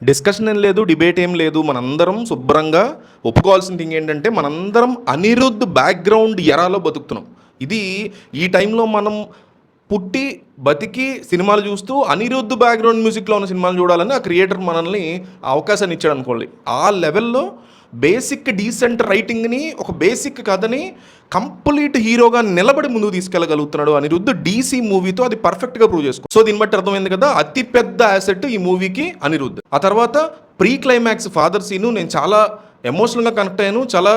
Discussion ఏం లేదు, debate ఏం లేదు. మనందరం శుభ్రంగా ఒప్పుకోవాల్సిన థింగ్ ఏంటంటే మనందరం అనిరుద్ధ్ బ్యాక్గ్రౌండ్ ఎరాలో బతుకుతున్నాం. ఇది ఈ టైంలో మనం పుట్టి బతికి సినిమాలు చూస్తూ అనిరుద్ధ్ బ్యాక్గ్రౌండ్ మ్యూజిక్లో ఉన్న సినిమాలు చూడాలని ఆ క్రియేటర్ మనల్ని ఆ అవకాశాన్ని ఇచ్చాడు అనుకోండి. ఆ లెవెల్లో బేసిక్ డీసెంట్ రైటింగ్ని, ఒక బేసిక్ కథని కంప్లీట్ హీరోగా నిలబడి ముందుకు తీసుకెళ్ళగలుగుతున్నాడు అనిరుద్ధ్. డీసీ మూవీతో అది పర్ఫెక్ట్గా ప్రూవ్ చేసుకో. సో దీన్ని బట్టి అర్థమైంది కదా, అతి పెద్ద యాసెట్ ఈ మూవీకి అనిరుద్ధ్. ఆ తర్వాత ప్రీ క్లైమాక్స్ ఫాదర్ సీను నేను చాలా ఎమోషనల్గా కనెక్ట్ అయ్యాను. చాలా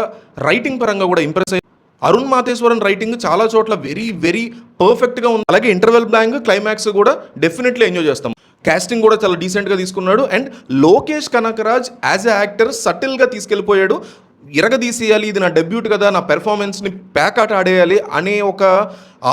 రైటింగ్ పరంగా కూడా ఇంప్రెస్ అయ్యాను. అరుణ్ మాతేశ్వరన్ రైటింగ్ చాలా చోట్ల వెరీ వెరీ పర్ఫెక్ట్గా ఉంది. అలాగే ఇంటర్వెల్ బ్లాంక్ క్లైమాక్స్ కూడా డెఫినెట్లీ ఎంజాయ్ చేస్తాం. కాస్టింగ్ కూడా చాలా డీసెంట్గా తీసుకున్నాడు. And Lokesh Kanagaraj as a actor సటిల్గా తీసుకెళ్ళిపోయాడు. ఇరగదీసేయాలి, ఇది నా డెబ్యూట్ కదా, నా పెర్ఫార్మెన్స్ని ప్యాకాట ఆడేయాలి అనే ఒక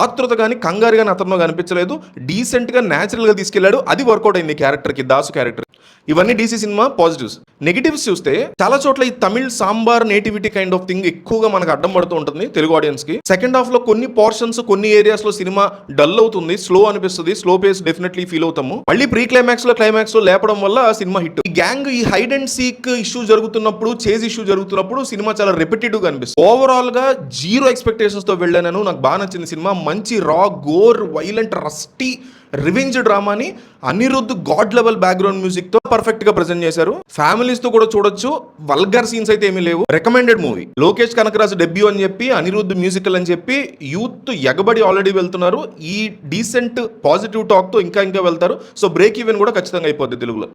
ఆతృత కానీ కంగారు కానీ అతను కనిపించలేదు. డీసెంట్గా న్యాచురల్గా తీసుకెళ్లాడు. అది వర్కౌట్ అయింది క్యారెక్టర్కి, దాసు క్యారెక్టర్. ఇవన్నీ డీసీ సినిమా పాజిటివ్స్. నెగిటివ్స్ చూస్తే చాలా చోట్ల ఈ Tamil sambar nativity kind of thing ఎక్కువగా మనకు అడ్డం పడుతూ ఉంటుంది తెలుగు ఆడియన్స్కి. సెకండ్ హాఫ్లో కొన్ని పోర్షన్స్, కొన్ని ఏరియాస్లో సినిమా డల్ అవుతుంది, స్లో అనిపిస్తుంది. స్లో పేస్ డెఫినెట్లీ ఫీల్ అవుతాము. మళ్ళీ ప్రీ క్లైమాక్స్లో లేపడం వల్ల సినిమా హిట్. ఈ గ్యాంగ్, ఈ హైడ్ అండ్ సీక్ ఇష్యూ జరుగుతున్నప్పుడు, చేజ్ ఇష్యూ జరుగుతున్నప్పుడు సినిమా చాలా రిపిటేటివ్గా అనిపిస్తుంది. ఓవరాల్గా జీరో ఎక్స్పెక్టేషన్స్తో వెళ్ళాను. నాకు బాగా నచ్చింది సినిమా. మంచి raw, gore, violent, rusty revenge డ్రామాని Anirudh god level background music తో పర్ఫెక్ట్ గా ప్రెజెంట్ చేశారు. ఫ్యామిలీస్ తో కూడా చూడొచ్చు. వల్గర్ సీన్స్ అయితే ఏమీ లేవు. Recommended movie. Lokesh Kanagaraj debut అని చెప్పి, అనిరుద్ధ్ మ్యూజికల్ అని చెప్పి యూత్ ఎగబడి ఆల్రెడీ వెళ్తున్నారు. ఈ డీసెంట్ పాజిటివ్ టాక్ తో ఇంకా వెళ్తారు. సో బ్రేక్ ఈవెన్ కూడా ఖచ్చితంగా అయిపోద్ది తెలుగులో.